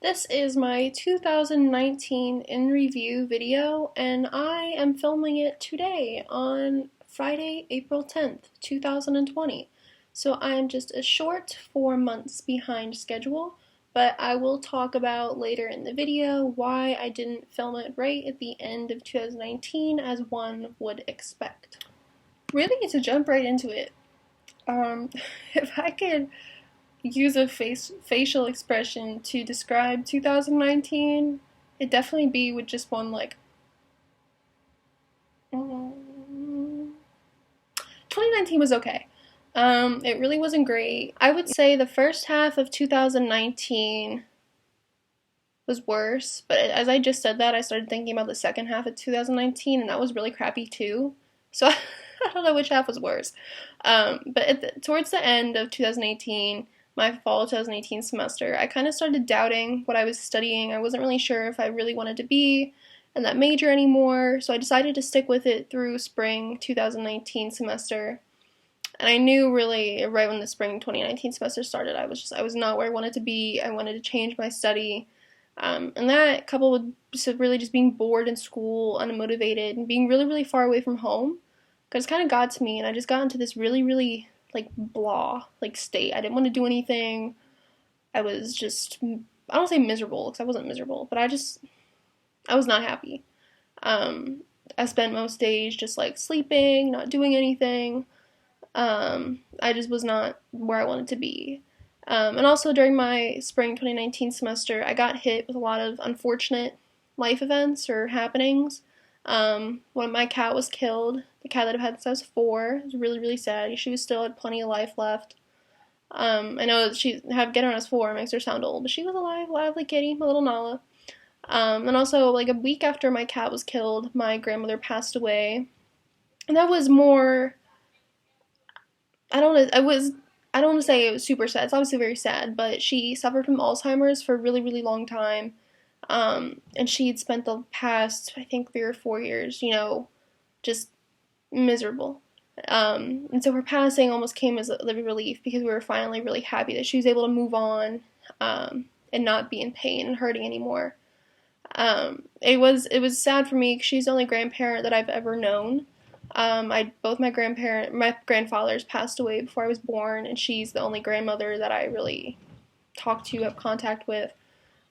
This is my 2019 in review video, and I am filming it today on Friday, April 10th, 2020. So I am just a short 4 months behind schedule, but I will talk about later in the video why I didn't film it right at the end of 2019 as one would expect. Really, to jump right into it, um, if I could use a facial expression to describe 2019, it'd definitely be with just one like. 2019 was okay. It really wasn't great. I would say the first half of 2019 was worse, but as I just said that, I started thinking about the second half of 2019, and that was really crappy too. So I don't know which half was worse. But towards the end of 2018, my fall 2018 semester, I kind of started doubting what I was studying. I wasn't really sure if I really wanted to be in that major anymore, so I decided to stick with it through spring 2019 semester. And I knew really right when the spring 2019 semester started, I was not where I wanted to be. I wanted to change my study. And that coupled with really just being bored in school, unmotivated, and being really, really far away from home, because it kind of got to me, and I just got into this really, really like blah like state. I didn't want to do anything. I was just, I don't say miserable because I wasn't miserable, but I was not happy. Um, I spent most days just like sleeping, not doing anything. I just was not where I wanted to be. And also during my spring 2019 semester, I got hit with a lot of unfortunate life events or happenings. When my cat was killed, the cat that I've had since I was 4, it was really, really sad. She was still had plenty of life left. I know she have get her when I was 4 makes her sound old, but she was alive, lively kitty, my little Nala. And also like a week after my cat was killed, my grandmother passed away, and that was more. I don't. I was. I don't want to say it was super sad. It's obviously very sad, but she suffered from Alzheimer's for a really, really long time. And she'd spent the past, I think, 3 or 4 years, just miserable. And so her passing almost came as a relief because we were finally really happy that she was able to move on, and not be in pain and hurting anymore. It was sad for me because she's the only grandparent that I've ever known. My grandfathers passed away before I was born, and she's the only grandmother that I really talk to, have contact with.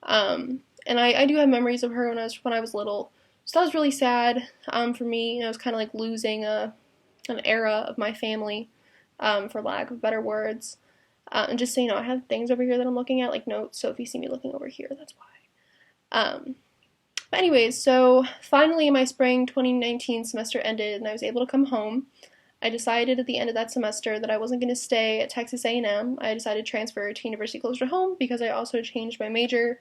And I do have memories of her when I was little. So that was really sad for me. It was kind of like losing an era of my family, for lack of better words. And just so you know, I have things over here that I'm looking at, like notes. So if you see me looking over here, that's why. But anyways, so finally my spring 2019 semester ended, and I was able to come home. I decided at the end of that semester that I wasn't going to stay at Texas A&M. I decided to transfer to university closer to home because I also changed my major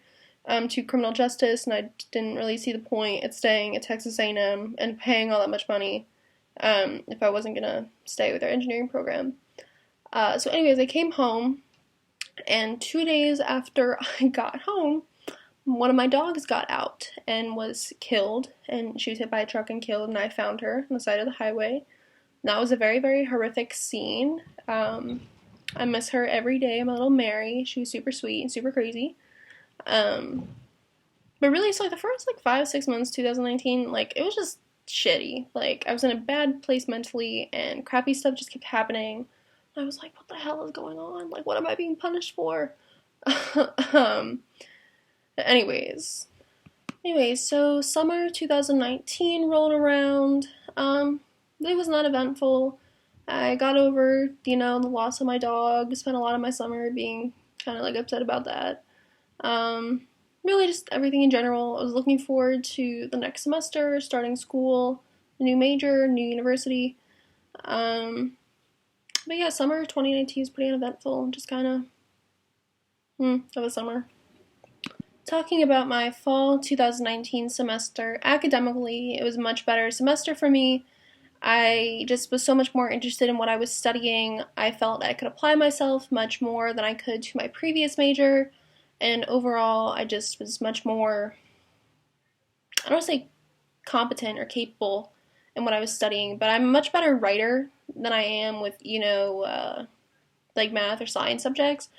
to criminal justice, and I didn't really see the point at staying at Texas A&M and paying all that much money if I wasn't going to stay with their engineering program. So anyways, I came home, and 2 days after I got home, one of my dogs got out and was killed, and she was hit by a truck and killed, and I found her on the side of the highway. And that was a very, very horrific scene. I miss her every day, my little Mary. She was super sweet and super crazy. Um, but really, so like the first like 5, 6 months, 2019, like it was just shitty. Like I was in a bad place mentally, and crappy stuff just kept happening. I was like, what the hell is going on? Like, what am I being punished for? um, Anyways, so summer 2019 rolled around. It was not eventful. I got over, the loss of my dog. Spent a lot of my summer being kind of like upset about that. Really just everything in general. I was looking forward to the next semester, starting school, a new major, new university. But yeah, summer 2019 is pretty uneventful. Just kind of a summer. Talking about my fall 2019 semester, academically, it was a much better semester for me. I just was so much more interested in what I was studying. I felt I could apply myself much more than I could to my previous major, and overall, I just was much more, I don't want to say competent or capable in what I was studying, but I'm a much better writer than I am with, like math or science subjects.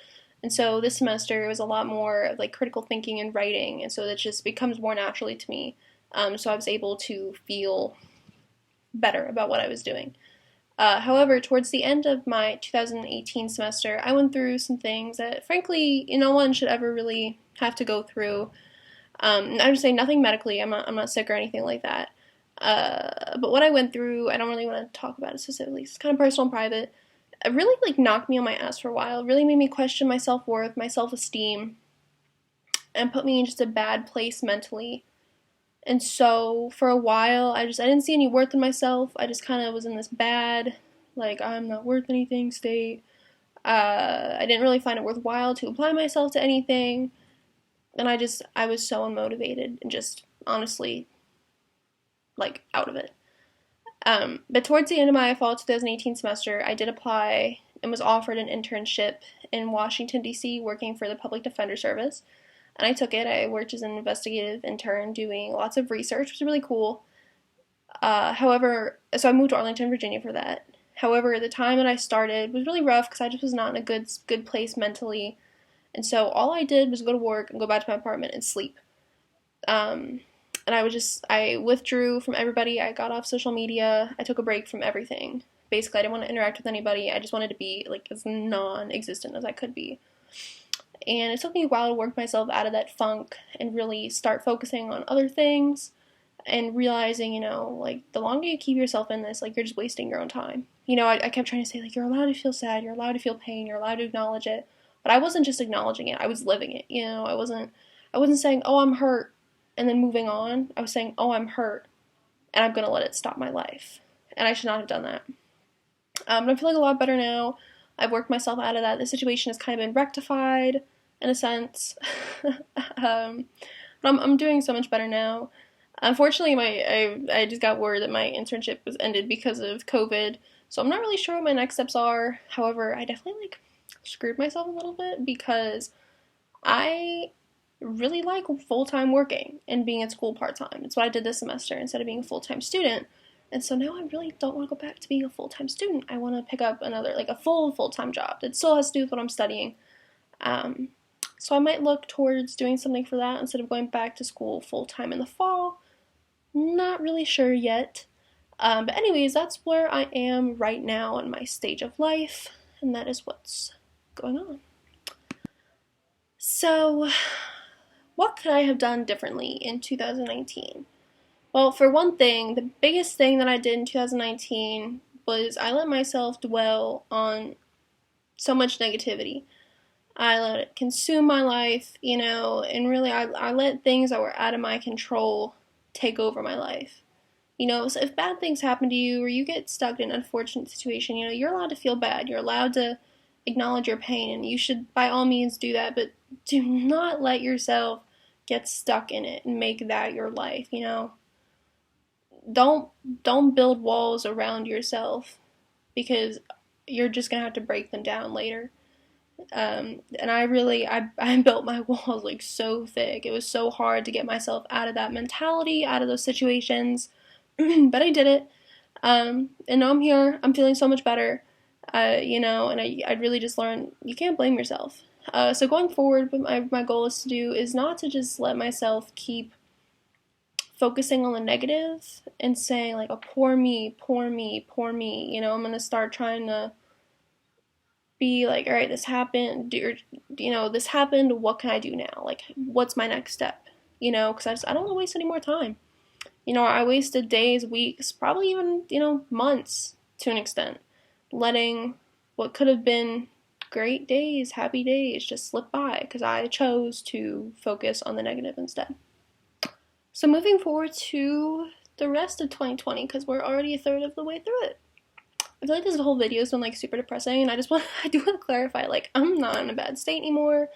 And so this semester it was a lot more of like critical thinking and writing, and so that just becomes more naturally to me. So I was able to feel better about what I was doing. However, towards the end of my 2018 semester, I went through some things that, frankly, no one should ever really have to go through. I would say nothing medically. I'm not sick or anything like that. But what I went through, I don't really want to talk about it specifically. It's kind of personal and private. It really like knocked me on my ass for a while. It really made me question my self-worth, my self-esteem, and put me in just a bad place mentally. And so for a while, I didn't see any worth in myself. I just kind of was in this bad, like, I'm not worth anything state. I didn't really find it worthwhile to apply myself to anything. And I was so unmotivated and just honestly, like, out of it. But towards the end of my fall 2018 semester, I did apply and was offered an internship in Washington, D.C., working for the Public Defender Service. And I took it. I worked as an investigative intern doing lots of research, which was really cool. So I moved to Arlington, Virginia for that. However, the time that I started was really rough because I just was not in a good place mentally. And so all I did was go to work and go back to my apartment and sleep. And I withdrew from everybody. I got off social media. I took a break from everything. Basically, I didn't want to interact with anybody. I just wanted to be like as non-existent as I could be. And it took me a while to work myself out of that funk and really start focusing on other things and realizing, like the longer you keep yourself in this, like you're just wasting your own time. I kept trying to say like, you're allowed to feel sad, you're allowed to feel pain, you're allowed to acknowledge it. But I wasn't just acknowledging it, I was living it. I wasn't saying, oh, I'm hurt, and then moving on. I was saying, oh, I'm hurt, and I'm going to let it stop my life. And I should not have done that. But I'm feeling a lot better now. I've worked myself out of that. The situation has kind of been rectified, in a sense. But I'm doing so much better now. Unfortunately, I just got word that my internship was ended because of COVID, so I'm not really sure what my next steps are. However, I definitely screwed myself a little bit because I really like full-time working and being at school part-time. It's what I did this semester instead of being a full-time student. And so now I really don't want to go back to being a full-time student. I want to pick up another, like a full-time job that still has to do with what I'm studying. So I might look towards doing something for that instead of going back to school full-time in the fall. Not really sure yet. But anyways, that's where I am right now in my stage of life, and that is what's going on. So, what could I have done differently in 2019? Well, for one thing, the biggest thing that I did in 2019 was I let myself dwell on so much negativity. I let it consume my life, and really I let things that were out of my control take over my life. So if bad things happen to you or you get stuck in an unfortunate situation, you're allowed to feel bad. You're allowed to acknowledge your pain, and you should by all means do that, but do not let yourself get stuck in it and make that your life, Don't build walls around yourself because you're just going to have to break them down later. And I built my walls like so thick. It was so hard to get myself out of that mentality, out of those situations. But I did it. And now I'm here. I'm feeling so much better. And I really just learned you can't blame yourself. So going forward, what my goal is to do is not to just let myself keep focusing on the negative and saying like, oh, poor me, poor me, poor me. I'm going to start trying to be like, all right, this happened, this happened, what can I do now? Like, what's my next step? Because I don't want to waste any more time. I wasted days, weeks, probably even, months to an extent, letting what could have been great days, happy days, just slip by because I chose to focus on the negative instead. So moving forward to the rest of 2020, because we're already a third of the way through it. I feel like this whole video has been like super depressing, and I do want to clarify, like, I'm not in a bad state anymore.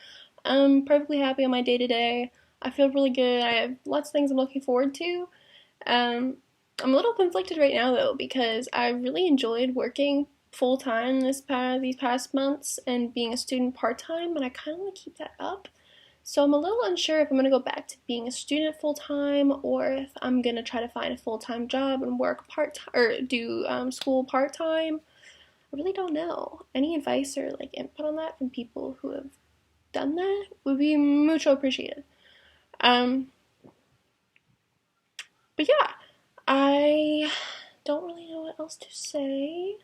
I'm perfectly happy on my day-to-day. I feel really good. I have lots of things I'm looking forward to. I'm a little conflicted right now though, because I really enjoyed working full-time these past months and being a student part-time, and I kind of want to keep that up. So I'm a little unsure if I'm going to go back to being a student full-time or if I'm going to try to find a full-time job and work part-time or do school part-time. I really don't know. Any advice or like input on that from people who have done that would be mucho appreciated. But yeah, I don't really know what else to say.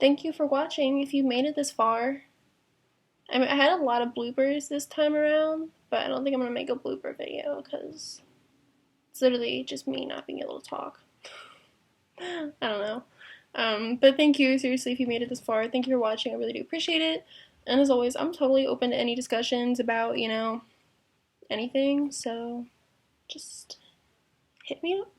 Thank you for watching if you made it this far. I mean, I had a lot of bloopers this time around, but I don't think I'm gonna make a blooper video because it's literally just me not being able to talk. I don't know. But thank you, seriously, if you made it this far. Thank you for watching. I really do appreciate it. And as always, I'm totally open to any discussions about, anything. So just hit me up.